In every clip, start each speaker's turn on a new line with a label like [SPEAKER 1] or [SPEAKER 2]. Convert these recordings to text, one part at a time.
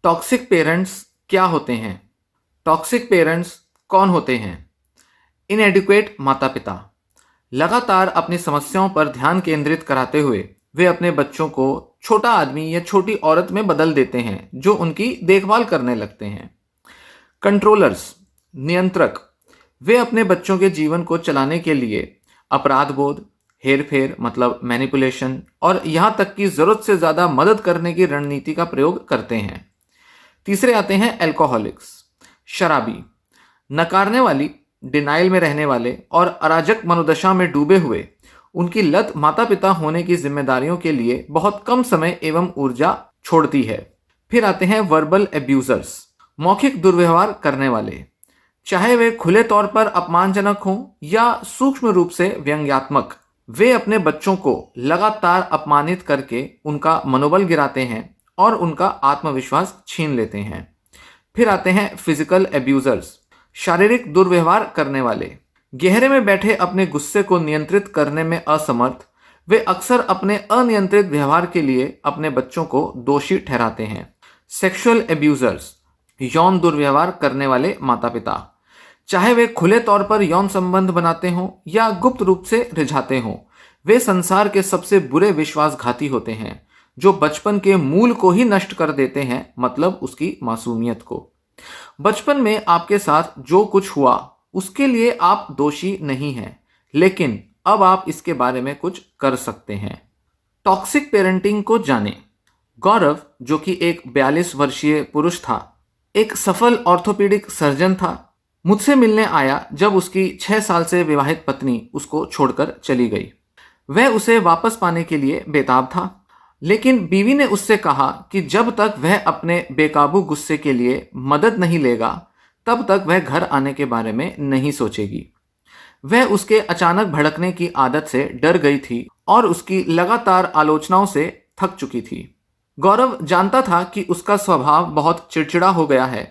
[SPEAKER 1] Toxic parents क्या होते हैं? टॉक्सिक पेरेंट्स कौन होते हैं? इनएडिक्वेट माता पिता लगातार अपनी समस्याओं पर ध्यान केंद्रित कराते हुए वे अपने बच्चों को छोटा आदमी या छोटी औरत में बदल देते हैं जो उनकी देखभाल करने लगते हैं। कंट्रोलर्स नियंत्रक वे अपने बच्चों के जीवन को चलाने के लिए अपराध बोध, हेरफेर मतलब मैनिपुलेशन और यहाँ तक कि ज़रूरत से ज़्यादा मदद करने की रणनीति का प्रयोग करते हैं। तीसरे आते हैं एल्कोहलिक्स शराबी, नकारने वाली, डिनाइल में रहने वाले और अराजक मनोदशा में डूबे हुए। उनकी लत माता पिता होने की जिम्मेदारियों के लिए बहुत कम समय एवं ऊर्जा छोड़ती है। फिर आते हैं वर्बल एब्यूजर्स, मौखिक दुर्व्यवहार करने वाले, चाहे वे खुले तौर पर अपमानजनक हों या सूक्ष्म रूप से व्यंग्यात्मक। वे अपने बच्चों को लगातार अपमानित करके उनका मनोबल गिराते हैं और उनका आत्मविश्वास छीन लेते हैं। फिर आते हैं फिजिकल एब्यूजर्स, शारीरिक दुर्व्यवहार करने वाले, गहरे में बैठे अपने गुस्से को नियंत्रित करने में असमर्थ। वे अक्सर अपने अनियंत्रित व्यवहार के लिए अपने बच्चों को दोषी ठहराते हैं। सेक्सुअल एब्यूजर्स, यौन दुर्व्यवहार करने वाले माता पिता, चाहे वे खुले तौर पर यौन संबंध बनाते हों या गुप्त रूप से रिझाते हों। वे संसार के सबसे बुरे विश्वासघाती होते हैं जो बचपन के मूल को ही नष्ट कर देते हैं, मतलब उसकी मासूमियत को। बचपन में आपके साथ जो कुछ हुआ उसके लिए आप दोषी नहीं हैं, लेकिन अब आप इसके बारे में कुछ कर सकते हैं। टॉक्सिक पेरेंटिंग को जानें। गौरव, जो कि एक 42 वर्षीय पुरुष था, एक सफल ऑर्थोपेडिक सर्जन था, मुझसे मिलने आया जब उसकी 6 साल से विवाहित पत्नी उसको छोड़कर चली गई। वह उसे वापस पाने के लिए बेताब था, लेकिन बीवी ने उससे कहा कि जब तक वह अपने बेकाबू गुस्से के लिए मदद नहीं लेगा तब तक वह घर आने के बारे में नहीं सोचेगी। वह उसके अचानक भड़कने की आदत से डर गई थी और उसकी लगातार आलोचनाओं से थक चुकी थी। गौरव जानता था कि उसका स्वभाव बहुत चिड़चिड़ा हो गया है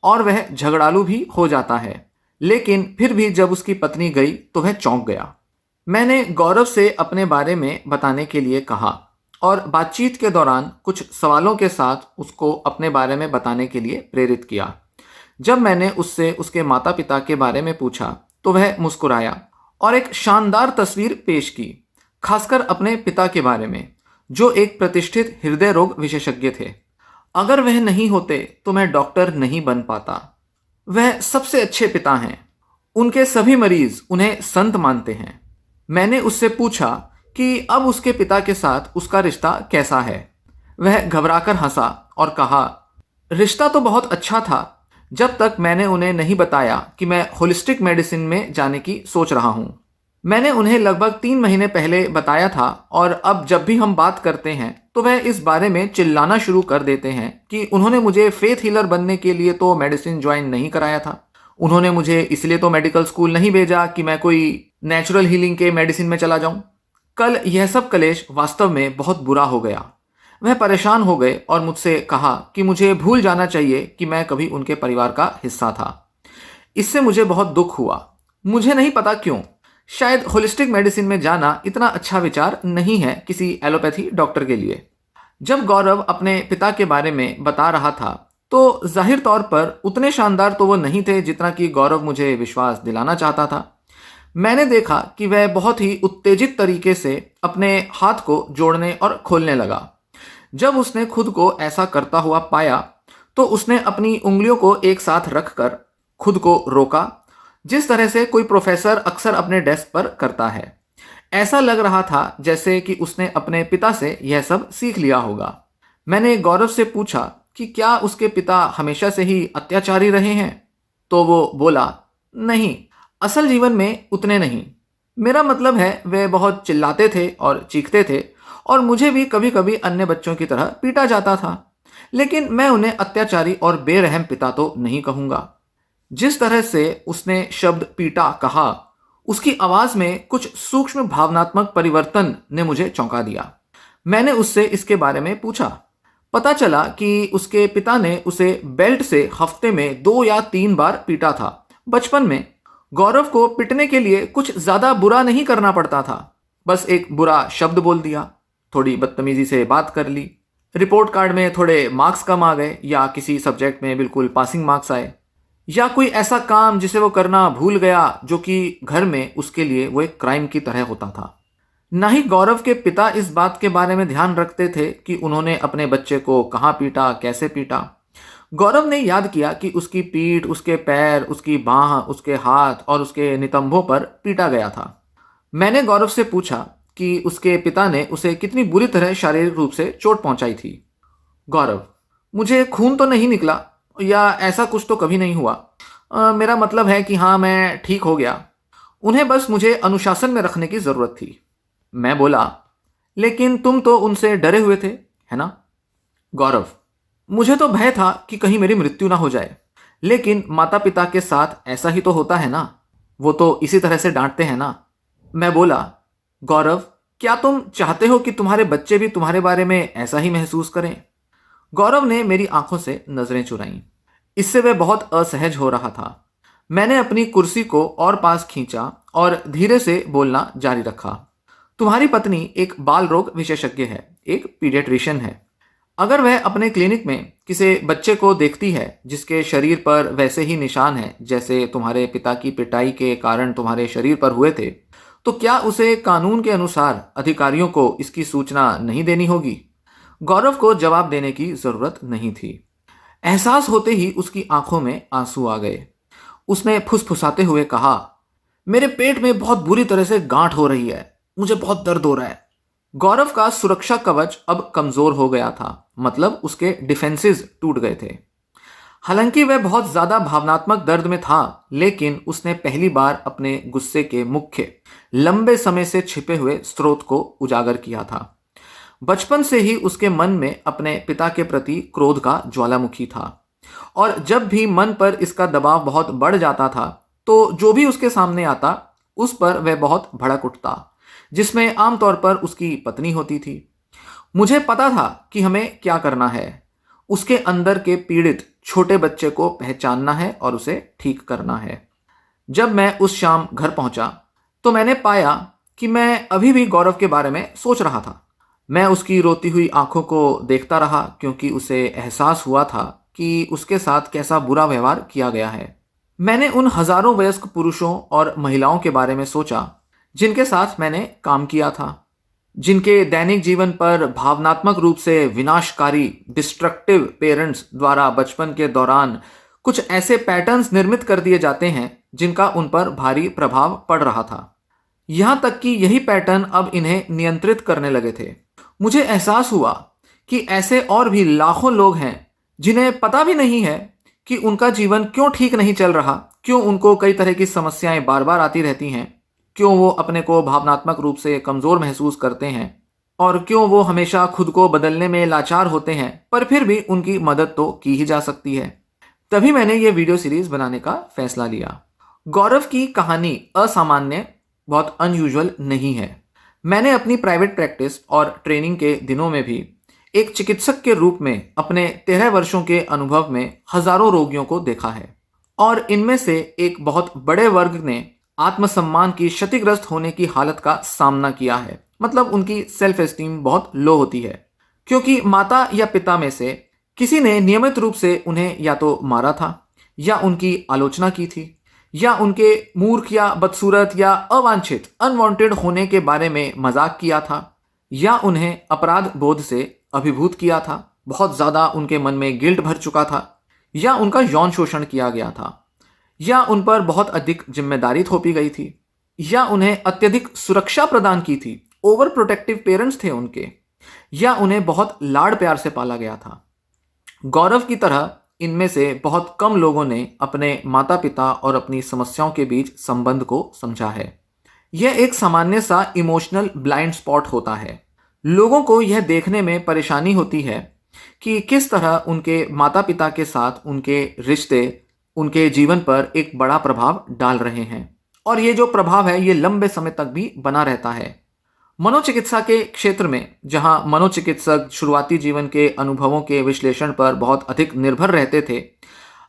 [SPEAKER 1] और वह झगड़ालू भी हो जाता है, लेकिन फिर भी जब उसकी पत्नी गई तो वह चौंक गया। मैंने गौरव से अपने बारे में बताने के लिए कहा और बातचीत के दौरान कुछ सवालों के साथ उसको अपने बारे में बताने के लिए प्रेरित किया। जब मैंने उससे उसके माता पिता के बारे में पूछा तो वह मुस्कुराया और एक शानदार तस्वीर पेश की, खासकर अपने पिता के बारे में जो एक प्रतिष्ठित हृदय रोग विशेषज्ञ थे। अगर वह नहीं होते तो मैं डॉक्टर नहीं बन पाता। वह सबसे अच्छे पिता हैं। उनके सभी मरीज उन्हें संत मानते हैं। मैंने उससे पूछा कि अब उसके पिता के साथ उसका रिश्ता कैसा है। वह घबराकर हंसा और कहा, रिश्ता तो बहुत अच्छा था जब तक मैंने उन्हें नहीं बताया कि मैं होलिस्टिक मेडिसिन में जाने की सोच रहा हूँ। मैंने उन्हें लगभग 3 महीने पहले बताया था और अब जब भी हम बात करते हैं तो वह इस बारे में चिल्लाना शुरू कर देते हैं कि उन्होंने मुझे फेथ हीलर बनने के लिए तो मेडिसिन ज्वाइन नहीं कराया था। उन्होंने मुझे इसलिए तो मेडिकल स्कूल नहीं भेजा कि मैं कोई नेचुरल हीलिंग के मेडिसिन में चला जाऊं। कल यह सब कलेश वास्तव में बहुत बुरा हो गया। वह परेशान हो गए और मुझसे कहा कि मुझे भूल जाना चाहिए कि मैं कभी उनके परिवार का हिस्सा था। इससे मुझे बहुत दुख हुआ। मुझे नहीं पता क्यों। शायद होलिस्टिक मेडिसिन में जाना इतना अच्छा विचार नहीं है किसी एलोपैथी डॉक्टर के लिए। जब गौरव अपने पिता के बारे में बता रहा था तो जाहिर तौर पर उतने शानदार तो वो नहीं थे जितना कि गौरव मुझे विश्वास दिलाना चाहता था। मैंने देखा कि वह बहुत ही उत्तेजित तरीके से अपने हाथ को जोड़ने और खोलने लगा। जब उसने खुद को ऐसा करता हुआ पाया तो उसने अपनी उंगलियों को एक साथ रखकर खुद को रोका, जिस तरह से कोई प्रोफेसर अक्सर अपने डेस्क पर करता है। ऐसा लग रहा था जैसे कि उसने अपने पिता से यह सब सीख लिया होगा। मैंने गौरव से पूछा कि क्या उसके पिता हमेशा से ही अत्याचारी रहे हैं? तो वो बोला, नहीं, असल जीवन में उतने नहीं। मेरा मतलब है वे बहुत चिल्लाते थे और चीखते थे और मुझे भी कभी कभी अन्य बच्चों की तरह पीटा जाता था, लेकिन मैं उन्हें अत्याचारी और बेरहम पिता तो नहीं कहूँगा। जिस तरह से उसने शब्द पीटा कहा, उसकी आवाज़ में कुछ सूक्ष्म भावनात्मक परिवर्तन ने मुझे चौंका दिया। मैंने उससे इसके बारे में पूछा। पता चला कि उसके पिता ने उसे बेल्ट से हफ्ते में 2 या 3 बार पीटा था। बचपन में गौरव को पिटने के लिए कुछ ज़्यादा बुरा नहीं करना पड़ता था। बस एक बुरा शब्द बोल दिया, थोड़ी बदतमीजी से बात कर ली, रिपोर्ट कार्ड में थोड़े मार्क्स कम आ गए, या किसी सब्जेक्ट में बिल्कुल पासिंग मार्क्स आए, या कोई ऐसा काम जिसे वो करना भूल गया जो कि घर में उसके लिए वो एक क्राइम की तरह होता था। ना ही गौरव के पिता इस बात के बारे में ध्यान रखते थे कि उन्होंने अपने बच्चे को कहाँ पीटा, कैसे पीटा। गौरव ने याद किया कि उसकी पीठ, उसके पैर, उसकी बाह, उसके हाथ और उसके नितंबों पर पीटा गया था। मैंने गौरव से पूछा कि उसके पिता ने उसे कितनी बुरी तरह शारीरिक रूप से चोट पहुंचाई थी। गौरव: मुझे खून तो नहीं निकला, या ऐसा कुछ तो कभी नहीं हुआ। मेरा मतलब है कि हाँ, मैं ठीक हो गया। उन्हें बस मुझे अनुशासन में रखने की ज़रूरत थी। मैं बोला, लेकिन तुम तो उनसे डरे हुए थे, है ना? गौरव: मुझे तो भय था कि कहीं मेरी मृत्यु ना हो जाए, लेकिन माता पिता के साथ ऐसा ही तो होता है ना, वो तो इसी तरह से डांटते हैं ना। मैं बोला, गौरव, क्या तुम चाहते हो कि तुम्हारे बच्चे भी तुम्हारे बारे में ऐसा ही महसूस करें? गौरव ने मेरी आंखों से नजरें चुराईं। इससे वह बहुत असहज हो रहा था। मैंने अपनी कुर्सी को और पास खींचा और धीरे से बोलना जारी रखा। तुम्हारी पत्नी एक बाल रोग विशेषज्ञ है, एक पीडियाट्रिशियन है। अगर वह अपने क्लिनिक में किसी बच्चे को देखती है जिसके शरीर पर वैसे ही निशान हैं जैसे तुम्हारे पिता की पिटाई के कारण तुम्हारे शरीर पर हुए थे, तो क्या उसे कानून के अनुसार अधिकारियों को इसकी सूचना नहीं देनी होगी? गौरव को जवाब देने की जरूरत नहीं थी। एहसास होते ही उसकी आंखों में आंसू आ गए। उसने फुसफुसाते हुए कहा, मेरे पेट में बहुत बुरी तरह से गांठ हो रही है, मुझे बहुत दर्द हो रहा है। गौरव का सुरक्षा कवच अब कमजोर हो गया था, मतलब उसके डिफेंसेस टूट गए थे। हालांकि वह बहुत ज्यादा भावनात्मक दर्द में था, लेकिन उसने पहली बार अपने गुस्से के मुख्य, लंबे समय से छिपे हुए स्रोत को उजागर किया था। बचपन से ही उसके मन में अपने पिता के प्रति क्रोध का ज्वालामुखी था, और जब भी मन पर इसका दबाव बहुत बढ़ जाता था, तो जो भी उसके सामने आता उस पर वह बहुत भड़क उठता, जिसमें आमतौर पर उसकी पत्नी होती थी। मुझे पता था कि हमें क्या करना है। उसके अंदर के पीड़ित छोटे बच्चे को पहचानना है और उसे ठीक करना है। जब मैं उस शाम घर पहुंचा, तो मैंने पाया कि मैं अभी भी गौरव के बारे में सोच रहा था। मैं उसकी रोती हुई आंखों को देखता रहा, क्योंकि उसे एहसास हुआ था कि उसके साथ कैसा बुरा व्यवहार किया गया है। मैंने उन हजारों वयस्क पुरुषों और महिलाओं के बारे में सोचा जिनके साथ मैंने काम किया था, जिनके दैनिक जीवन पर भावनात्मक रूप से विनाशकारी डिस्ट्रक्टिव पेरेंट्स द्वारा बचपन के दौरान कुछ ऐसे पैटर्न्स निर्मित कर दिए जाते हैं जिनका उन पर भारी प्रभाव पड़ रहा था। यहां तक कि यही पैटर्न अब इन्हें नियंत्रित करने लगे थे। मुझे एहसास हुआ कि ऐसे और भी लाखों लोग हैं जिन्हें पता भी नहीं है कि उनका जीवन क्यों ठीक नहीं चल रहा, क्यों उनको कई तरह की समस्याएं बार बार आती रहती हैं, क्यों वो अपने को भावनात्मक रूप से कमजोर महसूस करते हैं, और क्यों वो हमेशा खुद को बदलने में लाचार होते हैं, पर फिर भी उनकी मदद तो की ही जा सकती है। तभी मैंने ये वीडियो सीरीज बनाने का फैसला लिया। गौरव की कहानी असामान्य, बहुत अनयूजुअल नहीं है। मैंने अपनी प्राइवेट प्रैक्टिस और ट्रेनिंग के दिनों में भी एक चिकित्सक के रूप में अपने 13 वर्षों के अनुभव में हजारों रोगियों को देखा है, और इनमें से एक बहुत बड़े वर्ग ने आत्मसम्मान की क्षतिग्रस्त होने की हालत का सामना किया है। मतलब उनकी सेल्फ एस्टीम बहुत लो होती है, क्योंकि माता या पिता में से किसी ने नियमित रूप से उन्हें या तो मारा था, या उनकी आलोचना की थी, या उनके मूर्ख या बदसूरत या अवांछित अनवांटेड होने के बारे में मजाक किया था, या उन्हें अपराध बोध से अभिभूत किया था, बहुत ज्यादा उनके मन में गिल्ट भर चुका था, या उनका यौन शोषण किया गया था, या उन पर बहुत अधिक जिम्मेदारी थोपी गई थी, या उन्हें अत्यधिक सुरक्षा प्रदान की थी, ओवर प्रोटेक्टिव पेरेंट्स थे उनके, या उन्हें बहुत लाड़ प्यार से पाला गया था। गौरव की तरह इनमें से बहुत कम लोगों ने अपने माता पिता और अपनी समस्याओं के बीच संबंध को समझा है। यह एक सामान्य सा इमोशनल ब्लाइंड स्पॉट होता है। लोगों को यह देखने में परेशानी होती है कि किस तरह उनके माता पिता के साथ उनके रिश्ते उनके जीवन पर एक बड़ा प्रभाव डाल रहे हैं, और ये जो प्रभाव है ये लंबे समय तक भी बना रहता है। मनोचिकित्सा के क्षेत्र में, जहां मनोचिकित्सक शुरुआती जीवन के अनुभवों के विश्लेषण पर बहुत अधिक निर्भर रहते थे,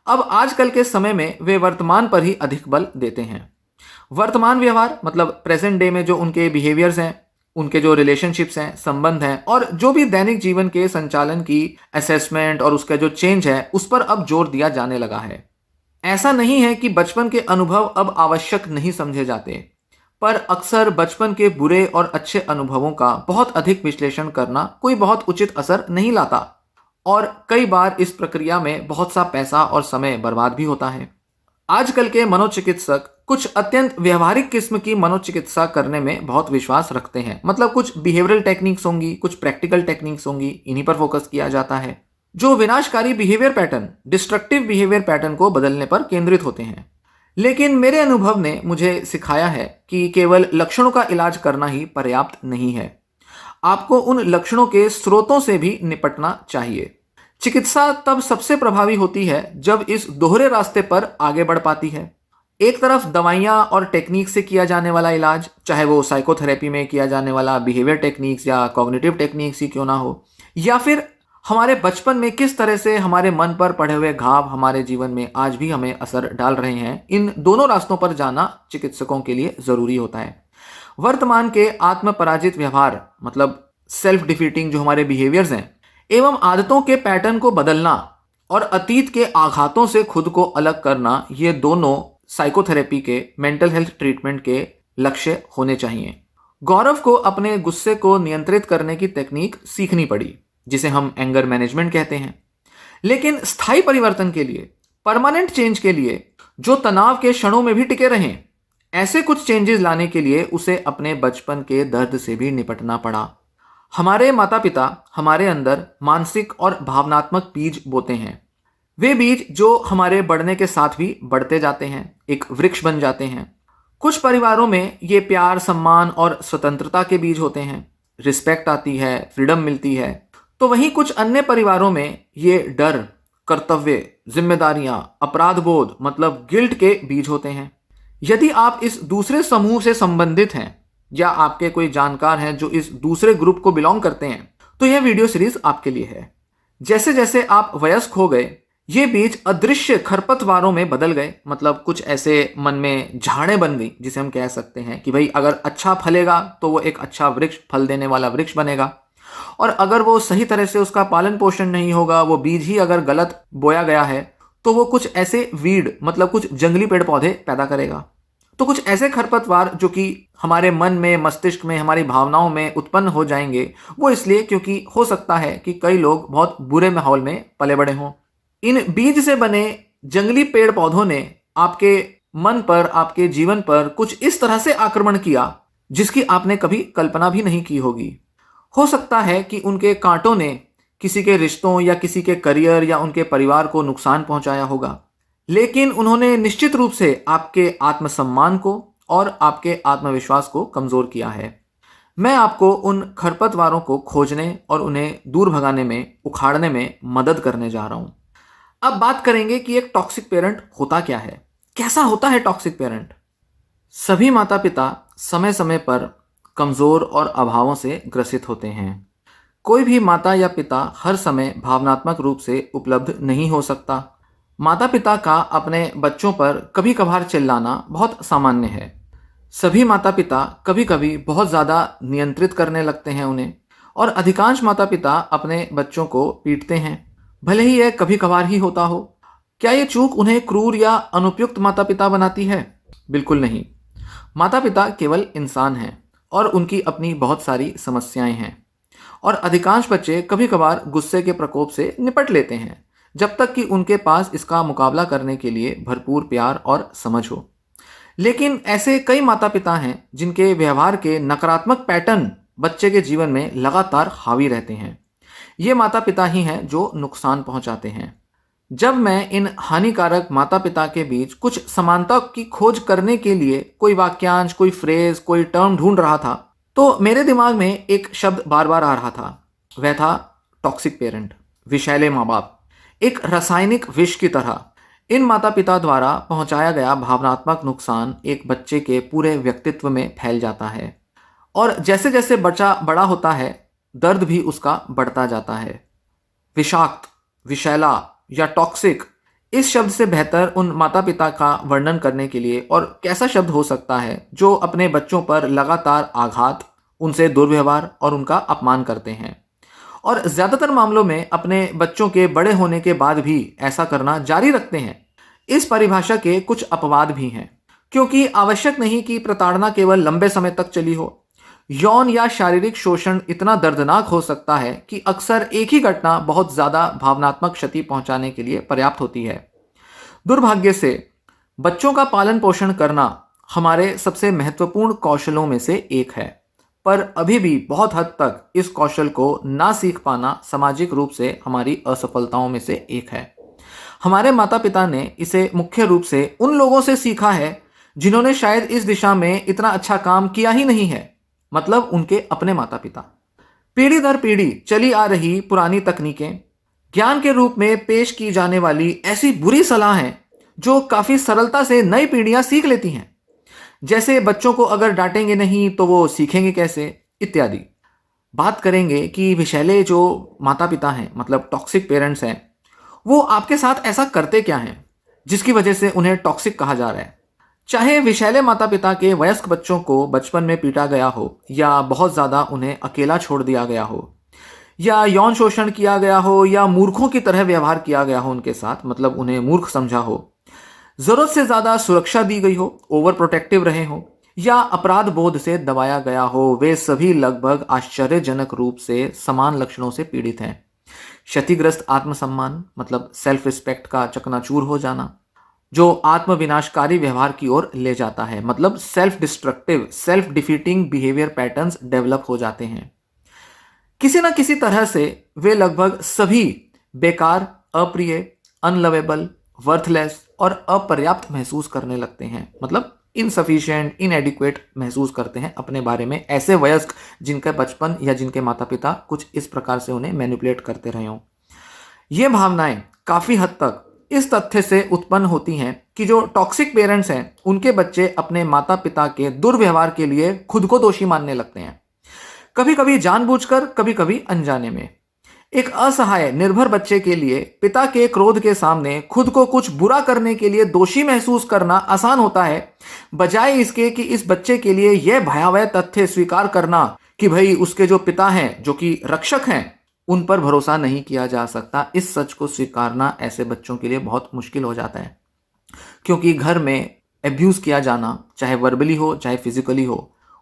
[SPEAKER 1] अब आजकल के समय में वे वर्तमान पर ही अधिक बल देते हैं। वर्तमान व्यवहार मतलब प्रेजेंट डे में जो उनके बिहेवियर्स हैं, उनके जो रिलेशनशिप्स हैं, संबंध हैं और जो भी दैनिक जीवन के संचालन की असेसमेंट और उसका जो चेंज है उस पर अब जोर दिया जाने लगा है। ऐसा नहीं है कि बचपन के अनुभव अब आवश्यक नहीं समझे जाते, पर अक्सर बचपन के बुरे और अच्छे अनुभवों का बहुत अधिक विश्लेषण करना कोई बहुत उचित असर नहीं लाता और कई बार इस प्रक्रिया में बहुत सा पैसा और समय बर्बाद भी होता है। आजकल के मनोचिकित्सक कुछ अत्यंत व्यवहारिक किस्म की मनोचिकित्सा करने में बहुत विश्वास रखते हैं। मतलब कुछ बिहेवियरल टेक्निक्स होंगी, कुछ प्रैक्टिकल टेक्निक्स होंगी, इन्हीं पर फोकस किया जाता है, जो विनाशकारी behaviour pattern, destructive behaviour pattern को बदलने पर केंद्रित होते हैं। लेकिन मेरे अनुभव ने मुझे सिखाया है कि केवल लक्षणों का इलाज करना ही पर्याप्त नहीं है। आपको उन लक्षणों के स्रोतों से भी निपटना चाहिए। चिकित्सा तब सबसे प्रभावी होती है जब इस दोहरे रास्ते पर आगे बढ़ पाती है। एक तरफ दवाइयाँ और टेक्निक से किया जाने वाला इलाज, चाहे वो साइकोथेरेपी में किया जाने वाला बिहेवियर टेक्निक्स या कॉग्निटिव टेक्निक्स ही क्यों ना हो, या फिर हमारे बचपन में किस तरह से हमारे मन पर पड़े हुए घाव हमारे जीवन में आज भी हमें असर डाल रहे हैं, इन दोनों रास्तों पर जाना चिकित्सकों के लिए जरूरी होता है। वर्तमान के आत्म पराजित व्यवहार, मतलब सेल्फ डिफीटिंग जो हमारे बिहेवियर्स हैं, एवं आदतों के पैटर्न को बदलना और अतीत के आघातों से खुद को अलग करना, ये दोनों साइकोथेरेपी के, मेंटल हेल्थ ट्रीटमेंट के लक्ष्य होने चाहिए। गौरव को अपने गुस्से को नियंत्रित करने की टेक्निक सीखनी पड़ी, जिसे हम एंगर मैनेजमेंट कहते हैं। लेकिन स्थायी परिवर्तन के लिए, परमानेंट चेंज के लिए, जो तनाव के क्षणों में भी टिके रहें, ऐसे कुछ चेंजेस लाने के लिए उसे अपने बचपन के दर्द से भी निपटना पड़ा। हमारे माता पिता हमारे अंदर मानसिक और भावनात्मक बीज बोते हैं। वे बीज जो हमारे बढ़ने के साथ भी बढ़ते जाते हैं, एक वृक्ष बन जाते हैं। कुछ परिवारों में ये प्यार, सम्मान और स्वतंत्रता के बीज होते हैं, रिस्पेक्ट आती है, फ्रीडम मिलती है। तो वहीं कुछ अन्य परिवारों में ये डर, कर्तव्य, जिम्मेदारियां, अपराध बोध, मतलब गिल्ट के बीज होते हैं। यदि आप इस दूसरे समूह से संबंधित हैं या आपके कोई जानकार हैं जो इस दूसरे ग्रुप को बिलोंग करते हैं, तो यह वीडियो सीरीज आपके लिए है। जैसे जैसे आप वयस्क हो गए, ये बीज अदृश्य खरपतवारों में बदल गए। मतलब कुछ ऐसे मन में झाड़ें बन गई, जिसे हम कह सकते हैं कि भाई अगर अच्छा फलेगा तो वो एक अच्छा वृक्ष, फल देने वाला वृक्ष बनेगा, और अगर वो सही तरह से उसका पालन पोषण नहीं होगा, वो बीज ही अगर गलत बोया गया है, तो वो कुछ ऐसे वीड, मतलब कुछ जंगली पेड़ पौधे पैदा करेगा। तो कुछ ऐसे खरपतवार जो कि हमारे मन में, मस्तिष्क में, हमारी भावनाओं में उत्पन्न हो जाएंगे, वो इसलिए क्योंकि हो सकता है कि कई लोग बहुत बुरे माहौल में पले बड़े हों। इन बीज से बने जंगली पेड़ पौधों ने आपके मन पर, आपके जीवन पर कुछ इस तरह से आक्रमण किया जिसकी आपने कभी कल्पना भी नहीं की होगी। हो सकता है कि उनके कांटों ने किसी के रिश्तों या किसी के करियर या उनके परिवार को नुकसान पहुंचाया होगा, लेकिन उन्होंने निश्चित रूप से आपके आत्मसम्मान को और आपके आत्मविश्वास को कमजोर किया है। मैं आपको उन खरपतवारों को खोजने और उन्हें दूर भगाने में, उखाड़ने में मदद करने जा रहा हूं। अब बात करेंगे कि एक टॉक्सिक पेरेंट होता क्या है, कैसा होता है टॉक्सिक पेरेंट। सभी माता पिता समय समय पर कमजोर और अभावों से ग्रसित होते हैं। कोई भी माता या पिता हर समय भावनात्मक रूप से उपलब्ध नहीं हो सकता। माता पिता का अपने बच्चों पर कभी कभार चिल्लाना बहुत सामान्य है। सभी माता पिता कभी कभी बहुत ज़्यादा नियंत्रित करने लगते हैं उन्हें, और अधिकांश माता पिता अपने बच्चों को पीटते हैं, भले ही यह कभी कभार ही होता हो। क्या ये चूक उन्हें क्रूर या अनुपयुक्त माता पिता बनाती है? बिल्कुल नहीं। माता पिता केवल इंसान हैं और उनकी अपनी बहुत सारी समस्याएं हैं, और अधिकांश बच्चे कभी कभार गुस्से के प्रकोप से निपट लेते हैं जब तक कि उनके पास इसका मुकाबला करने के लिए भरपूर प्यार और समझ हो। लेकिन ऐसे कई माता पिता हैं जिनके व्यवहार के नकारात्मक पैटर्न बच्चे के जीवन में लगातार हावी रहते हैं। ये माता पिता ही हैं जो नुकसान पहुंचाते हैं। जब मैं इन हानिकारक माता पिता के बीच कुछ समानता की खोज करने के लिए कोई वाक्यांश, कोई फ्रेज, कोई टर्म ढूंढ रहा था, तो मेरे दिमाग में एक शब्द बार बार आ रहा था। वह था टॉक्सिक पेरेंट, विषैले माँ बाप। एक रासायनिक विष की तरह इन माता पिता द्वारा पहुंचाया गया भावनात्मक नुकसान एक बच्चे के पूरे व्यक्तित्व में फैल जाता है, और जैसे जैसे बच्चा बड़ा होता है, दर्द भी उसका बढ़ता जाता है। विषाक्त, विषैला या टॉक्सिक, इस शब्द से बेहतर उन माता पिता का वर्णन करने के लिए और कैसा शब्द हो सकता है जो अपने बच्चों पर लगातार आघात, उनसे दुर्व्यवहार और उनका अपमान करते हैं और ज़्यादातर मामलों में अपने बच्चों के बड़े होने के बाद भी ऐसा करना जारी रखते हैं। इस परिभाषा के कुछ अपवाद भी हैं, क्योंकि आवश्यक नहीं कि प्रताड़ना केवल लंबे समय तक चली हो। यौन या शारीरिक शोषण इतना दर्दनाक हो सकता है कि अक्सर एक ही घटना बहुत ज़्यादा भावनात्मक क्षति पहुंचाने के लिए पर्याप्त होती है। दुर्भाग्य से बच्चों का पालन पोषण करना हमारे सबसे महत्वपूर्ण कौशलों में से एक है, पर अभी भी बहुत हद तक इस कौशल को ना सीख पाना सामाजिक रूप से हमारी असफलताओं में से एक है। हमारे माता पिता ने इसे मुख्य रूप से उन लोगों से सीखा है जिन्होंने शायद इस दिशा में इतना अच्छा काम किया ही नहीं है, मतलब उनके अपने माता पिता। पीढ़ी दर पीढ़ी चली आ रही पुरानी तकनीकें, ज्ञान के रूप में पेश की जाने वाली ऐसी बुरी सलाह हैं जो काफ़ी सरलता से नई पीढ़ियां सीख लेती हैं, जैसे बच्चों को अगर डांटेंगे नहीं तो वो सीखेंगे कैसे, इत्यादि। बात करेंगे कि विषैले जो माता पिता हैं, मतलब टॉक्सिक पेरेंट्स हैं, वो आपके साथ ऐसा करते क्या हैं जिसकी वजह से उन्हें टॉक्सिक कहा जा रहा है। चाहे विषैले माता पिता के वयस्क बच्चों को बचपन में पीटा गया हो, या बहुत ज़्यादा उन्हें अकेला छोड़ दिया गया हो, या यौन शोषण किया गया हो, या मूर्खों की तरह व्यवहार किया गया हो उनके साथ, मतलब उन्हें मूर्ख समझा हो, ज़रूरत से ज़्यादा सुरक्षा दी गई हो, ओवर प्रोटेक्टिव रहे हो, या अपराध बोध से दबाया गया हो, वे सभी लगभग आश्चर्यजनक रूप से समान लक्षणों से पीड़ित हैं। क्षतिग्रस्त आत्मसम्मान, मतलब सेल्फ रिस्पेक्ट का चकनाचूर हो जाना, जो आत्म विनाशकारी व्यवहार की ओर ले जाता है, मतलब self destructive, self defeating behaviour patterns develop हो जाते हैं। किसी न किसी तरह से वे लगभग सभी बेकार, अप्रिय, अनलवेबल, वर्थलेस और अपर्याप्त महसूस करने लगते हैं, मतलब इनसफिशिएंट, इनएडिक्वेट महसूस करते हैं अपने बारे में, ऐसे वयस्क जिनका बचपन या जिनके माता पिता कुछ इस प्रकार से उन्हें मैनिपुलेट करते रहे हों। ये भावनाएं काफ़ी हद तक इस तथ्य से उत्पन्न होती हैं कि जो टॉक्सिक पेरेंट्स हैं उनके बच्चे अपने माता पिता के दुर्व्यवहार के लिए खुद को दोषी मानने लगते हैं, कभी कभी जानबूझकर, कभी कभी अनजाने में। एक असहाय निर्भर बच्चे के लिए पिता के क्रोध के सामने खुद को कुछ बुरा करने के लिए दोषी महसूस करना आसान होता है, बजाय इसके कि इस बच्चे के लिए यह भयावह तथ्य स्वीकार करना कि भाई उसके जो पिता हैं, जो कि रक्षक हैं, उन पर भरोसा नहीं किया जा सकता। इस सच को स्वीकारना ऐसे बच्चों के लिए बहुत मुश्किल हो जाता है, क्योंकि घर में एब्यूज़ किया जाना, चाहे वर्बली हो चाहे फिजिकली हो,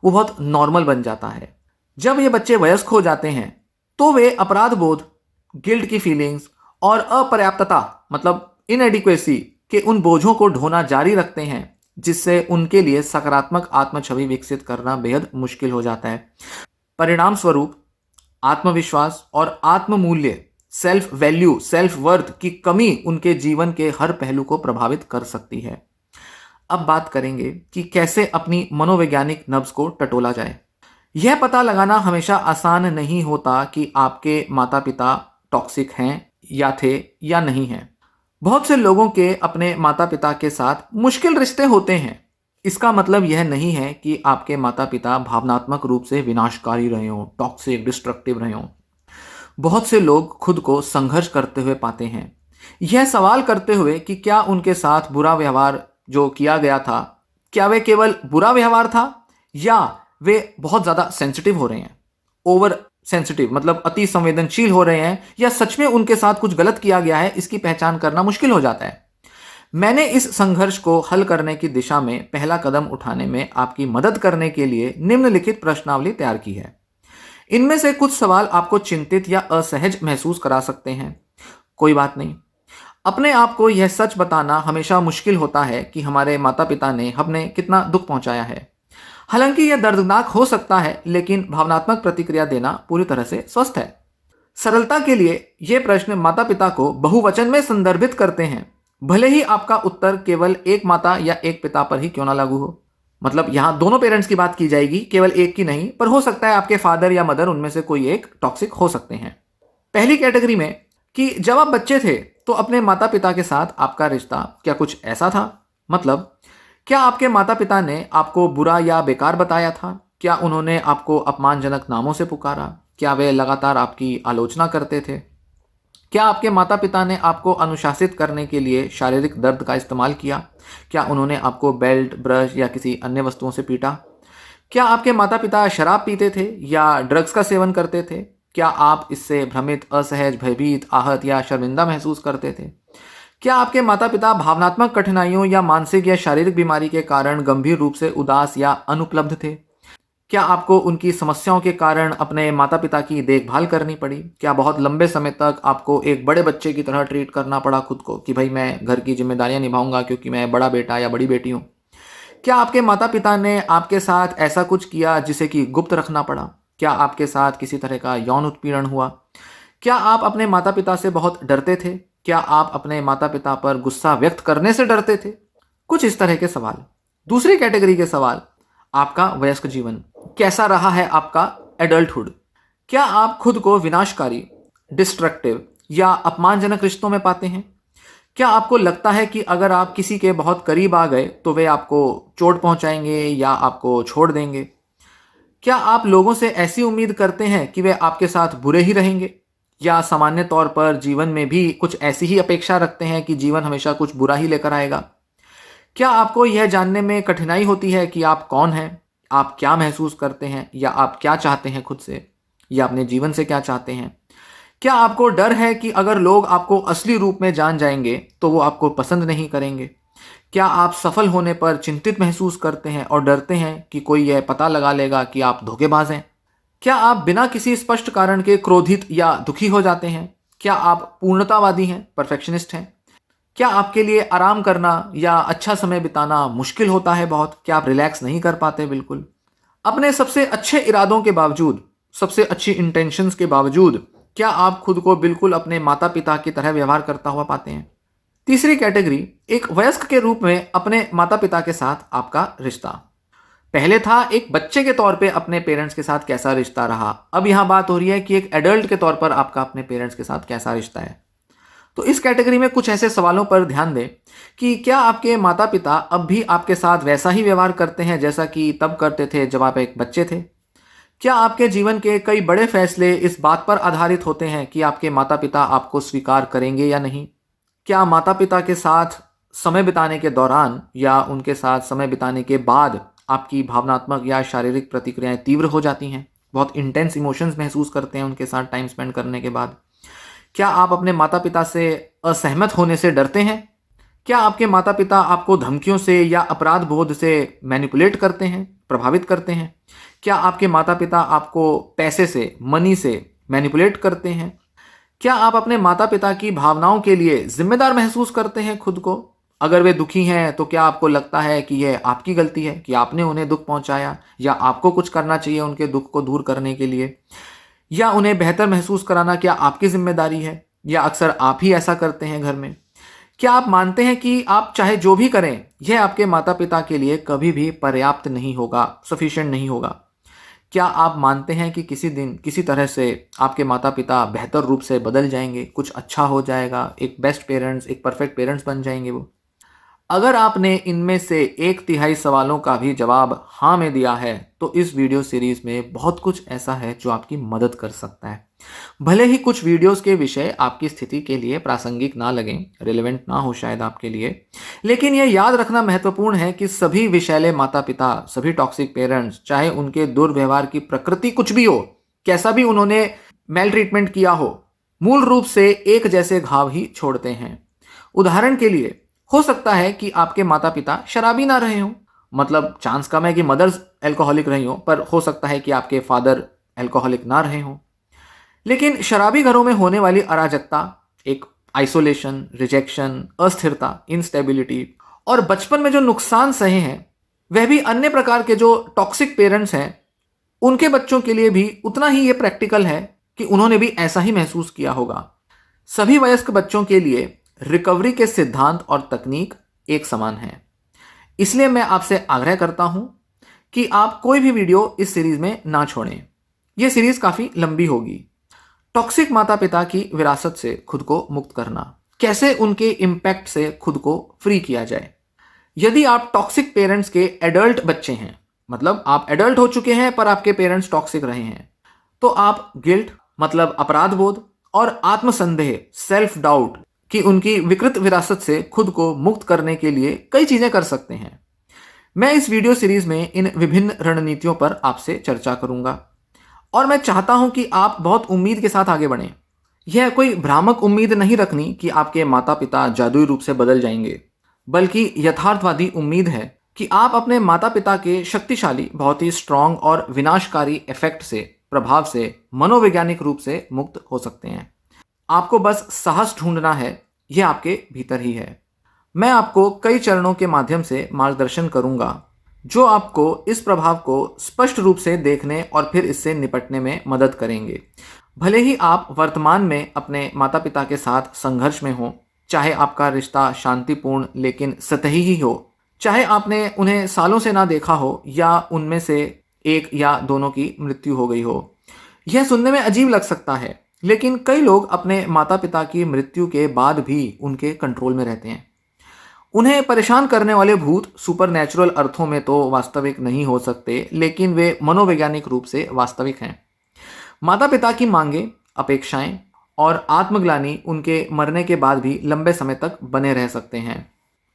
[SPEAKER 1] वो बहुत नॉर्मल बन जाता है। जब ये बच्चे वयस्क हो जाते हैं तो वे अपराध बोध, गिल्ट की फीलिंग्स और अपर्याप्तता, मतलब इनएडिक्वेसी के उन बोझों को ढोना जारी रखते हैं, जिससे उनके लिए सकारात्मक आत्म छवि विकसित करना बेहद मुश्किल हो जाता है। परिणाम स्वरूप आत्मविश्वास और आत्ममूल्य, सेल्फ वैल्यू, सेल्फ वर्थ की कमी उनके जीवन के हर पहलू को प्रभावित कर सकती है। अब बात करेंगे कि कैसे अपनी मनोवैज्ञानिक नब्ज को टटोला जाए। यह पता लगाना हमेशा आसान नहीं होता कि आपके माता पिता टॉक्सिक हैं या थे या नहीं हैं। बहुत से लोगों के अपने माता पिता के साथ मुश्किल रिश्ते होते हैं। इसका मतलब यह नहीं है कि आपके माता पिता भावनात्मक रूप से विनाशकारी रहे हों, टॉक्सिक, डिस्ट्रक्टिव रहे हों। बहुत से लोग खुद को संघर्ष करते हुए पाते हैं, यह सवाल करते हुए कि क्या उनके साथ बुरा व्यवहार जो किया गया था, क्या वे केवल बुरा व्यवहार था, या वे बहुत ज़्यादा सेंसिटिव हो रहे हैं, ओवर सेंसिटिव, मतलब अति संवेदनशील हो रहे हैं, या सच में उनके साथ कुछ गलत किया गया है। इसकी पहचान करना मुश्किल हो जाता है। मैंने इस संघर्ष को हल करने की दिशा में पहला कदम उठाने में आपकी मदद करने के लिए निम्नलिखित प्रश्नावली तैयार की है। इनमें से कुछ सवाल आपको चिंतित या असहज महसूस करा सकते हैं। कोई बात नहीं, अपने आप को यह सच बताना हमेशा मुश्किल होता है कि हमारे माता पिता ने हमें कितना दुख पहुंचाया है। हालांकि यह दर्दनाक हो सकता है, लेकिन भावनात्मक प्रतिक्रिया देना पूरी तरह से स्वस्थ है। सरलता के लिए ये प्रश्न माता पिता को बहुवचन में संदर्भित करते हैं, भले ही आपका उत्तर केवल एक माता या एक पिता पर ही क्यों ना लागू हो। मतलब यहाँ दोनों पेरेंट्स की बात की जाएगी, केवल एक की नहीं, पर हो सकता है आपके फादर या मदर उनमें से कोई एक टॉक्सिक हो सकते हैं। पहली कैटेगरी में कि जब आप बच्चे थे तो अपने माता पिता के साथ आपका रिश्ता क्या कुछ ऐसा था, मतलब क्या आपके माता पिता ने आपको बुरा या बेकार बताया था? क्या उन्होंने आपको अपमानजनक नामों से पुकारा? क्या वे लगातार आपकी आलोचना करते थे? क्या आपके माता पिता ने आपको अनुशासित करने के लिए शारीरिक दर्द का इस्तेमाल किया? क्या उन्होंने आपको बेल्ट, ब्रश या किसी अन्य वस्तुओं से पीटा? क्या आपके माता पिता शराब पीते थे या ड्रग्स का सेवन करते थे? क्या आप इससे भ्रमित, असहज, भयभीत, आहत या शर्मिंदा महसूस करते थे? क्या आपके माता पिता भावनात्मक कठिनाइयों या मानसिक या शारीरिक बीमारी के कारण गंभीर रूप से उदास या अनुपलब्ध थे? क्या आपको उनकी समस्याओं के कारण अपने माता पिता की देखभाल करनी पड़ी? क्या बहुत लंबे समय तक आपको एक बड़े बच्चे की तरह ट्रीट करना पड़ा खुद को कि भाई मैं घर की जिम्मेदारियां निभाऊंगा क्योंकि मैं बड़ा बेटा या बड़ी बेटी हूं? क्या आपके माता पिता ने आपके साथ ऐसा कुछ किया जिसे कि गुप्त रखना पड़ा? क्या आपके साथ किसी तरह का यौन उत्पीड़न हुआ? क्या आप अपने माता पिता से बहुत डरते थे? क्या आप अपने माता पिता पर गुस्सा व्यक्त करने से डरते थे? कुछ इस तरह के सवाल। दूसरी कैटेगरी के सवाल, आपका वयस्क जीवन कैसा रहा है? आपका एडल्टहुड। क्या आप खुद को विनाशकारी, डिस्ट्रक्टिव या अपमानजनक रिश्तों में पाते हैं? क्या आपको लगता है कि अगर आप किसी के बहुत करीब आ गए तो वे आपको चोट पहुंचाएंगे या आपको छोड़ देंगे? क्या आप लोगों से ऐसी उम्मीद करते हैं कि वे आपके साथ बुरे ही रहेंगे, या सामान्य तौर पर जीवन में भी कुछ ऐसी ही अपेक्षा रखते हैं कि जीवन हमेशा कुछ बुरा ही लेकर आएगा? क्या आपको यह जानने में कठिनाई होती है कि आप कौन हैं, आप क्या महसूस करते हैं, या आप क्या चाहते हैं खुद से या अपने जीवन से क्या चाहते हैं? क्या आपको डर है कि अगर लोग आपको असली रूप में जान जाएंगे तो वो आपको पसंद नहीं करेंगे? क्या आप सफल होने पर चिंतित महसूस करते हैं और डरते हैं कि कोई यह पता लगा लेगा कि आप धोखेबाज हैं? क्या आप बिना किसी स्पष्ट कारण के क्रोधित या दुखी हो जाते हैं? क्या आप पूर्णतावादी हैं, परफेक्शनिस्ट हैं? क्या आपके लिए आराम करना या अच्छा समय बिताना मुश्किल होता है बहुत? क्या आप रिलैक्स नहीं कर पाते बिल्कुल? अपने सबसे अच्छे इरादों के बावजूद, सबसे अच्छी इंटेंशंस के बावजूद, क्या आप खुद को बिल्कुल अपने माता पिता की तरह व्यवहार करता हुआ पाते हैं? तीसरी कैटेगरी, एक वयस्क के रूप में अपने माता पिता के साथ आपका रिश्ता। पहले था एक बच्चे के तौर पे अपने पेरेंट्स के साथ कैसा रिश्ता रहा, अब यहां बात हो रही है कि एक एडल्ट के तौर पर आपका अपने पेरेंट्स के साथ कैसा रिश्ता है। तो इस कैटेगरी में कुछ ऐसे सवालों पर ध्यान दें कि क्या आपके माता पिता अब भी आपके साथ वैसा ही व्यवहार करते हैं जैसा कि तब करते थे जब आप एक बच्चे थे? क्या आपके जीवन के कई बड़े फैसले इस बात पर आधारित होते हैं कि आपके माता पिता आपको स्वीकार करेंगे या नहीं? क्या माता पिता के साथ समय बिताने के दौरान या उनके साथ समय बिताने के बाद आपकी भावनात्मक या शारीरिक प्रतिक्रियाएं तीव्र हो जाती हैं? बहुत इंटेंस इमोशंस महसूस करते हैं उनके साथ टाइम स्पेंड करने के बाद? क्या आप अपने माता पिता से असहमत होने से डरते हैं? क्या आपके माता पिता आपको धमकियों से या अपराध बोध से मैनिपुलेट करते हैं, प्रभावित करते हैं? क्या आपके माता पिता आपको पैसे से, मनी से मैनिपुलेट करते हैं? क्या आप अपने माता पिता की भावनाओं के लिए जिम्मेदार महसूस करते हैं खुद को? अगर वे दुखी हैं तो क्या आपको लगता है कि यह आपकी गलती है कि आपने उन्हें दुख पहुंचाया, या आपको कुछ करना चाहिए उनके दुख को दूर करने के लिए, या उन्हें बेहतर महसूस कराना क्या आपकी जिम्मेदारी है, या अक्सर आप ही ऐसा करते हैं घर में? क्या आप मानते हैं कि आप चाहे जो भी करें यह आपके माता पिता के लिए कभी भी पर्याप्त नहीं होगा, सफिशिएंट नहीं होगा? क्या आप मानते हैं कि किसी दिन किसी तरह से आपके माता पिता बेहतर रूप से बदल जाएंगे, कुछ अच्छा हो जाएगा, एक बेस्ट पेरेंट्स, एक परफेक्ट पेरेंट्स बन जाएंगे वो? अगर आपने इनमें से 1/3 सवालों का भी जवाब हाँ में दिया है तो इस वीडियो सीरीज में बहुत कुछ ऐसा है जो आपकी मदद कर सकता है। भले ही कुछ वीडियोस के विषय आपकी स्थिति के लिए प्रासंगिक ना लगें, रिलेवेंट ना हो शायद आपके लिए, लेकिन यह याद रखना महत्वपूर्ण है कि सभी विषैले माता पिता, सभी टॉक्सिक पेरेंट्स, चाहे उनके दुर्व्यवहार की प्रकृति कुछ भी हो, कैसा भी उन्होंने मेल ट्रीटमेंट किया हो, मूल रूप से एक जैसे घाव ही छोड़ते हैं। उदाहरण के लिए हो सकता है कि आपके माता पिता शराबी ना रहे हों, मतलब चांस कम है कि मदर्स अल्कोहलिक रही हो, पर हो सकता है कि आपके फादर अल्कोहलिक ना रहे हों। लेकिन शराबी घरों में होने वाली अराजकता, एक आइसोलेशन, रिजेक्शन, अस्थिरता, इंस्टेबिलिटी और बचपन में जो नुकसान सहे हैं, वह भी अन्य प्रकार के जो टॉक्सिक पेरेंट्स हैं उनके बच्चों के लिए भी उतना ही ये प्रैक्टिकल है कि उन्होंने भी ऐसा ही महसूस किया होगा। सभी वयस्क बच्चों के लिए रिकवरी के सिद्धांत और तकनीक एक समान है। इसलिए मैं आपसे आग्रह करता हूं कि आप कोई भी वीडियो इस सीरीज में ना छोड़ें। यह सीरीज काफी लंबी होगी। टॉक्सिक माता पिता की विरासत से खुद को मुक्त करना, कैसे उनके इम्पैक्ट से खुद को फ्री किया जाए। यदि आप टॉक्सिक पेरेंट्स के एडल्ट बच्चे हैं, मतलब आप एडल्ट हो चुके हैं पर आपके पेरेंट्स टॉक्सिक रहे हैं, तो आप गिल्ट मतलब अपराध बोध और आत्मसंदेह, सेल्फ डाउट कि उनकी विकृत विरासत से खुद को मुक्त करने के लिए कई चीजें कर सकते हैं। मैं इस वीडियो सीरीज में इन विभिन्न रणनीतियों पर आपसे चर्चा करूंगा और मैं चाहता हूं कि आप बहुत उम्मीद के साथ आगे बढ़ें। यह कोई भ्रामक उम्मीद नहीं रखनी कि आपके माता पिता जादुई रूप से बदल जाएंगे, बल्कि यथार्थवादी उम्मीद है कि आप अपने माता पिता के शक्तिशाली, बहुत ही स्ट्रांग और विनाशकारी इफेक्ट से, प्रभाव से मनोवैज्ञानिक रूप से मुक्त हो सकते हैं। आपको बस साहस ढूंढना है, यह आपके भीतर ही है। मैं आपको कई चरणों के माध्यम से मार्गदर्शन करूंगा जो आपको इस प्रभाव को स्पष्ट रूप से देखने और फिर इससे निपटने में मदद करेंगे। भले ही आप वर्तमान में अपने माता पिता के साथ संघर्ष में हो, चाहे आपका रिश्ता शांतिपूर्ण लेकिन सतही ही हो, चाहे आपने उन्हें सालों से ना देखा हो या उनमें से एक या दोनों की मृत्यु हो गई हो। यह सुनने में अजीब लग सकता है, लेकिन कई लोग अपने माता पिता की मृत्यु के बाद भी उनके कंट्रोल में रहते हैं। उन्हें परेशान करने वाले भूत सुपरनैचुरल अर्थों में तो वास्तविक नहीं हो सकते, लेकिन वे मनोवैज्ञानिक रूप से वास्तविक हैं। माता पिता की मांगें, अपेक्षाएं और आत्मग्लानि उनके मरने के बाद भी लंबे समय तक बने रह सकते हैं।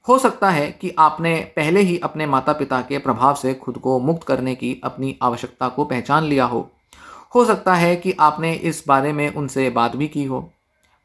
[SPEAKER 1] हो सकता है कि आपने पहले ही अपने माता पिता के प्रभाव से खुद को मुक्त करने की अपनी आवश्यकता को पहचान लिया हो सकता है कि आपने इस बारे में उनसे बात भी की हो।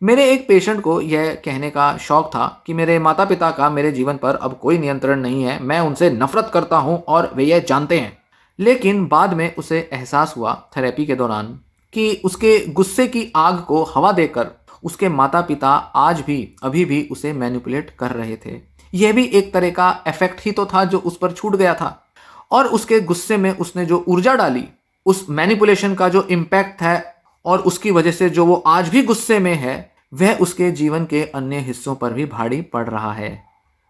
[SPEAKER 1] मेरे एक पेशेंट को यह कहने का शौक था कि मेरे माता पिता का मेरे जीवन पर अब कोई नियंत्रण नहीं है, मैं उनसे नफरत करता हूं और वे यह जानते हैं। लेकिन बाद में उसे एहसास हुआ थेरेपी के दौरान कि उसके गुस्से की आग को हवा देकर उसके माता पिता आज भी अभी भी उसे मैनिपुलेट कर रहे थे। यह भी एक तरह का इफेक्ट ही तो था जो उस पर छूट गया था, और उसके गुस्से में उसने जो ऊर्जा डाली, उस मैनिपुलेशन का जो इम्पैक्ट है और उसकी वजह से जो वो आज भी गुस्से में है, वह उसके जीवन के अन्य हिस्सों पर भी भारी पड़ रहा है।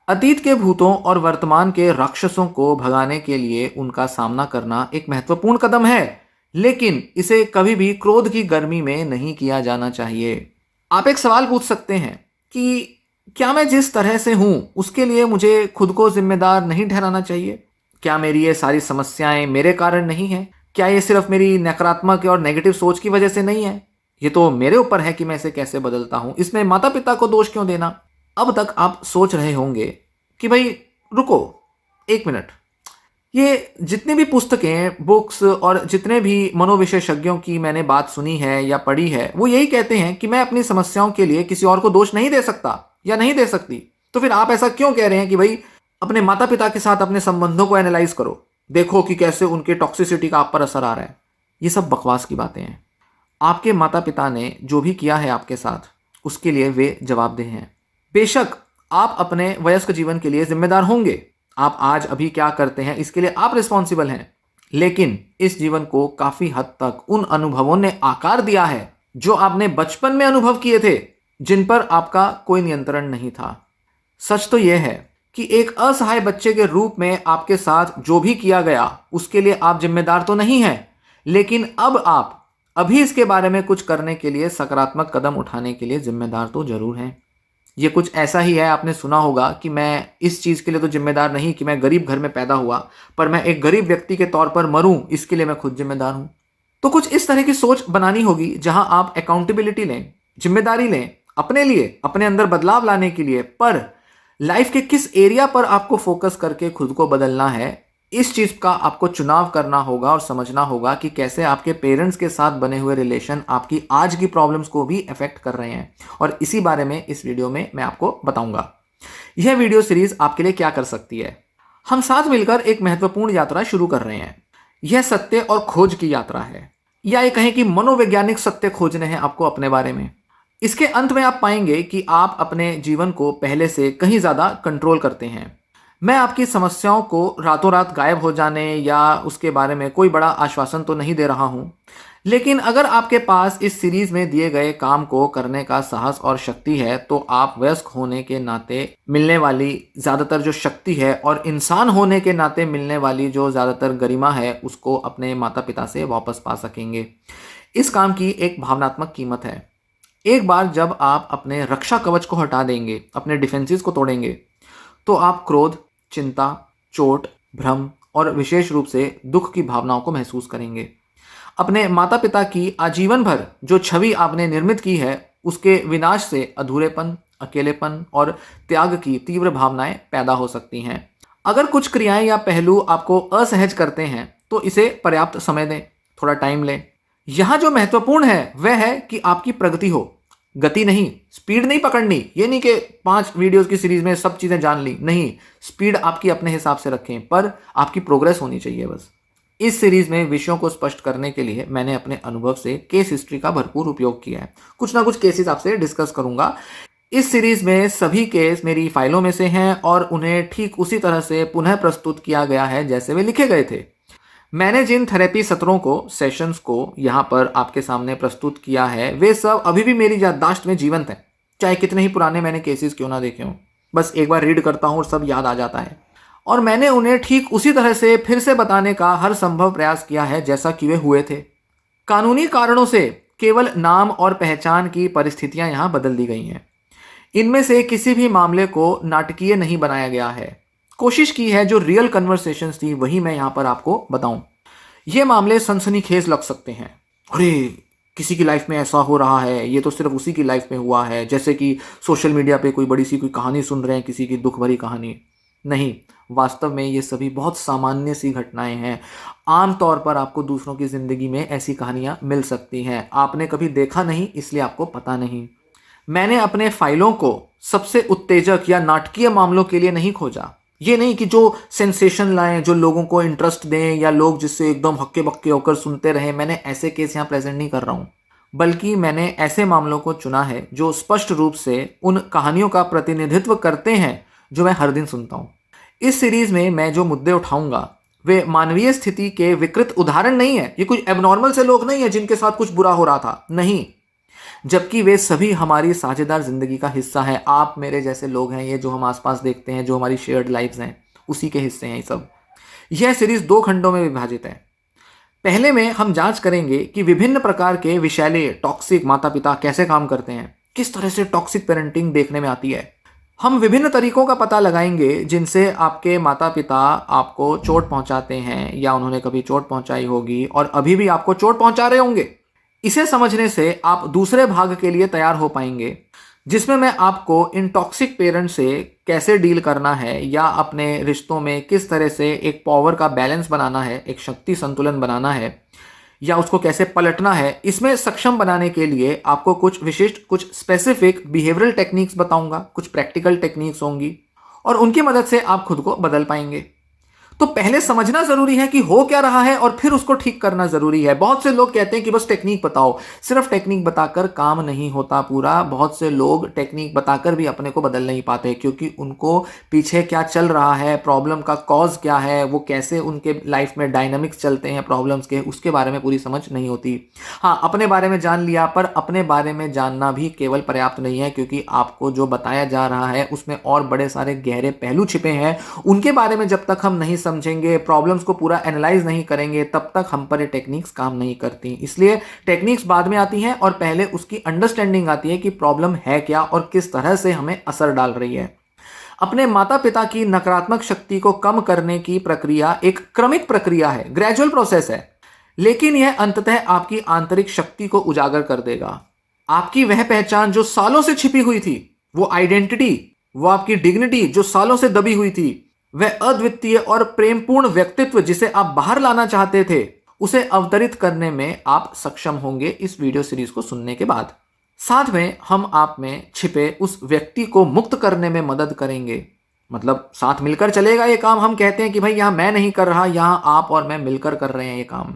[SPEAKER 1] अतीत के भूतों और वर्तमान के राक्षसों को भगाने के लिए उनका सामना करना एक महत्वपूर्ण कदम है, लेकिन इसे कभी भी क्रोध की गर्मी में नहीं किया जाना चाहिए। आप एक सवाल पूछ सकते हैं कि क्या मैं जिस तरह से हूं उसके लिए मुझे खुद को जिम्मेदार नहीं ठहराना चाहिए? क्या मेरी ये सारी समस्याएं मेरे कारण नहीं है? क्या ये सिर्फ मेरी नकारात्मक और नेगेटिव सोच की वजह से नहीं है? ये तो मेरे ऊपर है कि मैं इसे कैसे बदलता हूं, इसमें माता पिता को दोष क्यों देना? अब तक आप सोच रहे होंगे कि भाई रुको एक मिनट, ये जितनी भी पुस्तकें, बुक्स और जितने भी मनोविशेषज्ञों की मैंने बात सुनी है या पढ़ी है, वो यही कहते हैं कि मैं अपनी समस्याओं के लिए किसी और को दोष नहीं दे सकता या नहीं दे सकती। तो फिर आप ऐसा क्यों कह रहे हैं कि भाई अपने माता पिता के साथ अपने संबंधों को एनालाइज करो, देखो कि कैसे उनके टॉक्सिसिटी का आप पर असर आ रहा है? ये सब बकवास की बातें हैं। आपके माता पिता ने जो भी किया है आपके साथ, उसके लिए वे जवाबदेह हैं। बेशक आप अपने वयस्क जीवन के लिए जिम्मेदार होंगे, आप आज अभी क्या करते हैं इसके लिए आप रिस्पॉन्सिबल हैं, लेकिन इस जीवन को काफी हद तक उन अनुभवों ने आकार दिया है जो आपने बचपन में अनुभव किए थे, जिन पर आपका कोई नियंत्रण नहीं था। सच तो यह है कि एक असहाय बच्चे के रूप में आपके साथ जो भी किया गया उसके लिए आप जिम्मेदार तो नहीं हैं, लेकिन अब आप अभी इसके बारे में कुछ करने के लिए, सकारात्मक कदम उठाने के लिए जिम्मेदार तो जरूर हैं। ये कुछ ऐसा ही है, आपने सुना होगा कि मैं इस चीज़ के लिए तो जिम्मेदार नहीं कि मैं गरीब घर में पैदा हुआ, पर मैं एक गरीब व्यक्ति के तौर पर मरूं, इसके लिए मैं खुद जिम्मेदार हूं। तो कुछ इस तरह की सोच बनानी होगी जहां आप अकाउंटेबिलिटी लें, जिम्मेदारी लें अपने लिए, अपने अंदर बदलाव लाने के लिए। पर लाइफ के किस एरिया पर आपको फोकस करके खुद को बदलना है, इस चीज़ का आपको चुनाव करना होगा और समझना होगा कि कैसे आपके पेरेंट्स के साथ बने हुए रिलेशन आपकी आज की प्रॉब्लम्स को भी अफेक्ट कर रहे हैं। और इसी बारे में इस वीडियो में मैं आपको बताऊंगा। यह वीडियो सीरीज आपके लिए क्या कर सकती है। हम साथ मिलकर एक महत्वपूर्ण यात्रा शुरू कर रहे हैं। यह सत्य और खोज की यात्रा है, या ये कहें कि मनोवैज्ञानिक सत्य खोजने हैं आपको अपने बारे में। इसके अंत में आप पाएंगे कि आप अपने जीवन को पहले से कहीं ज़्यादा कंट्रोल करते हैं। मैं आपकी समस्याओं को रातों रात गायब हो जाने या उसके बारे में कोई बड़ा आश्वासन तो नहीं दे रहा हूं, लेकिन अगर आपके पास इस सीरीज में दिए गए काम को करने का साहस और शक्ति है, तो आप वयस्क होने के नाते मिलने वाली ज़्यादातर जो शक्ति है और इंसान होने के नाते मिलने वाली जो ज़्यादातर गरिमा है, उसको अपने माता पिता से वापस पा सकेंगे। इस काम की एक भावनात्मक कीमत है। एक बार जब आप अपने रक्षा कवच को हटा देंगे, अपने डिफेंसेस को तोड़ेंगे, तो आप क्रोध, चिंता, चोट, भ्रम और विशेष रूप से दुख की भावनाओं को महसूस करेंगे। अपने माता पिता की आजीवन भर जो छवि आपने निर्मित की है, उसके विनाश से अधूरेपन, अकेलेपन और त्याग की तीव्र भावनाएं पैदा हो सकती हैं। अगर कुछ क्रियाएं या पहलू आपको असहज करते हैं तो इसे पर्याप्त समय दें, थोड़ा टाइम लें। यहां जो महत्वपूर्ण है वह है कि आपकी प्रगति हो, गति नहीं, स्पीड नहीं पकड़नी। ये नहीं कि 5 वीडियोस की सीरीज में सब चीजें जान ली, नहीं, स्पीड आपकी अपने हिसाब से रखें, पर आपकी प्रोग्रेस होनी चाहिए बस। इस सीरीज में विषयों को स्पष्ट करने के लिए मैंने अपने अनुभव से केस हिस्ट्री का भरपूर उपयोग किया है। कुछ ना कुछ केसेस आपसे डिस्कस करूंगा। इस सीरीज में सभी केस मेरी फाइलों में से हैं और उन्हें ठीक उसी तरह से पुनः प्रस्तुत किया गया है जैसे वे लिखे गए थे। मैंने जिन थेरेपी सत्रों को, सेशंस को यहाँ पर आपके सामने प्रस्तुत किया है, वे सब अभी भी मेरी याददाश्त में जीवंत हैं, चाहे कितने ही पुराने मैंने केसेस क्यों ना देखे हों। बस एक बार रीड करता हूँ और सब याद आ जाता है, और मैंने उन्हें ठीक उसी तरह से फिर से बताने का हर संभव प्रयास किया है जैसा कि वे हुए थे। कानूनी कारणों से केवल नाम और पहचान की परिस्थितियां यहाँ बदल दी गई हैं। इनमें से किसी भी मामले को नाटकीय नहीं बनाया गया है। कोशिश की है जो रियल कन्वर्सेशंस थी वही मैं यहाँ पर आपको बताऊं। ये मामले सनसनीखेज लग सकते हैं, अरे किसी की लाइफ में ऐसा हो रहा है, ये तो सिर्फ उसी की लाइफ में हुआ है, जैसे कि सोशल मीडिया पे कोई बड़ी सी कोई कहानी सुन रहे हैं, किसी की दुख भरी कहानी। नहीं, वास्तव में ये सभी बहुत सामान्य सी घटनाएं हैं। आमतौर पर आपको दूसरों की जिंदगी में ऐसी कहानियां मिल सकती हैं, आपने कभी देखा नहीं इसलिए आपको पता नहीं। मैंने अपने फाइलों को सबसे उत्तेजक या नाटकीय मामलों के लिए नहीं खोजा। ये नहीं कि जो सेंसेशन लाएं, जो लोगों को इंटरेस्ट दें, या लोग जिससे एकदम हक्के बक्के होकर सुनते रहे, मैंने ऐसे केस यहाँ प्रेजेंट नहीं कर रहा हूँ। बल्कि मैंने ऐसे मामलों को चुना है जो स्पष्ट रूप से उन कहानियों का प्रतिनिधित्व करते हैं जो मैं हर दिन सुनता हूँ। इस सीरीज में मैं जो मुद्दे उठाऊंगा वे मानवीय स्थिति के विकृत उदाहरण नहीं है। ये कुछ एबनॉर्मल से लोग नहीं है जिनके साथ कुछ बुरा हो रहा था, नहीं, जबकि वे सभी हमारी साझेदार जिंदगी का हिस्सा है। आप मेरे जैसे लोग हैं, ये जो हम आसपास देखते हैं, जो हमारी शेयर्ड लाइफ्स हैं, उसी के हिस्से हैं ये सब। यह सीरीज 2 खंडों में विभाजित है। पहले में हम जांच करेंगे कि विभिन्न प्रकार के विषैले टॉक्सिक माता पिता कैसे काम करते हैं, किस तरह से टॉक्सिक पेरेंटिंग देखने में आती है। हम विभिन्न तरीकों का पता लगाएंगे जिनसे आपके माता पिता आपको चोट पहुंचाते हैं या उन्होंने कभी चोट पहुंचाई होगी और अभी भी आपको चोट पहुंचा रहे होंगे। इसे समझने से आप दूसरे भाग के लिए तैयार हो पाएंगे, जिसमें मैं आपको इन टॉक्सिक पेरेंट से कैसे डील करना है या अपने रिश्तों में किस तरह से एक पावर का बैलेंस बनाना है, एक शक्ति संतुलन बनाना है, या उसको कैसे पलटना है, इसमें सक्षम बनाने के लिए आपको कुछ विशिष्ट, कुछ स्पेसिफिक बिहेवियरल टेक्निक्स बताऊंगा, कुछ प्रैक्टिकल टेक्निक्स होंगी और उनकी मदद से आप खुद को बदल पाएंगे। तो पहले समझना जरूरी है कि हो क्या रहा है और फिर उसको ठीक करना जरूरी है। बहुत से लोग कहते हैं कि बस टेक्निक बताओ, सिर्फ टेक्निक बताकर काम नहीं होता पूरा। बहुत से लोग टेक्निक बताकर भी अपने को बदल नहीं पाते क्योंकि उनको पीछे क्या चल रहा है, प्रॉब्लम का कॉज क्या है, वो कैसे उनके लाइफ में डायनामिक्स चलते हैं प्रॉब्लम्स के, उसके बारे में पूरी समझ नहीं होती। हाँ, अपने बारे में जान लिया, पर अपने बारे में जानना भी केवल पर्याप्त नहीं है, क्योंकि आपको जो बताया जा रहा है उसमें और बड़े सारे गहरे पहलू छिपे हैं। उनके बारे में जब तक हम नहीं समझेंगे, प्रॉब्लम्स को पूरा एनालाइज नहीं करेंगे, तब तक हम पर ये टेक्निक्स काम नहीं करती। इसलिए टेक्निक्स बाद में आती हैं और पहले उसकी अंडरस्टैंडिंग आती है कि प्रॉब्लम है क्या और किस तरह से हमें असर डाल रही है। अपने माता पिता की नकारात्मक शक्ति को कम करने की प्रक्रिया एक क्रमिक प्रक्रिया है, ग्रेजुअल प्रोसेस है, लेकिन यह अंततः आपकी आंतरिक शक्ति को उजागर कर देगा। आपकी वह पहचान जो सालों से छिपी हुई थी, वो आइडेंटिटी, वो आपकी डिग्निटी जो सालों से दबी हुई थी, वह अद्वितीय और प्रेमपूर्ण व्यक्तित्व जिसे आप बाहर लाना चाहते थे, उसे अवतरित करने में आप सक्षम होंगे इस वीडियो सीरीज को सुनने के बाद। साथ में हम आप में छिपे उस व्यक्ति को मुक्त करने में मदद करेंगे। मतलब साथ मिलकर चलेगा ये काम। हम कहते हैं कि भाई यहाँ मैं नहीं कर रहा, यहाँ आप और मैं मिलकर कर रहे हैं ये काम,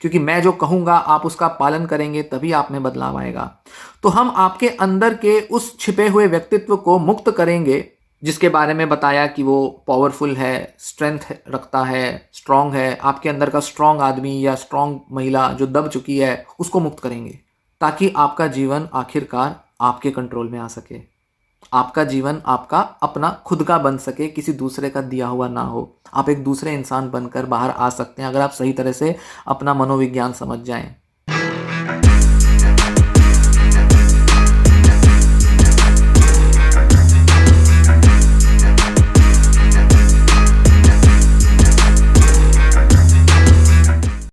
[SPEAKER 1] क्योंकि मैं जो कहूँगा आप उसका पालन करेंगे तभी आप में बदलाव आएगा। तो हम आपके अंदर के उस छिपे हुए व्यक्तित्व को मुक्त करेंगे जिसके बारे में बताया कि वो पावरफुल है, स्ट्रेंथ रखता है, स्ट्रांग है। आपके अंदर का स्ट्रांग आदमी या स्ट्रांग महिला जो दब चुकी है, उसको मुक्त करेंगे ताकि आपका जीवन आखिरकार आपके कंट्रोल में आ सके। आपका जीवन आपका अपना खुद का बन सके, किसी दूसरे का दिया हुआ ना हो। आप एक दूसरे इंसान बनकर बाहर आ सकते हैं अगर आप सही तरह से अपना मनोविज्ञान समझ जाएं।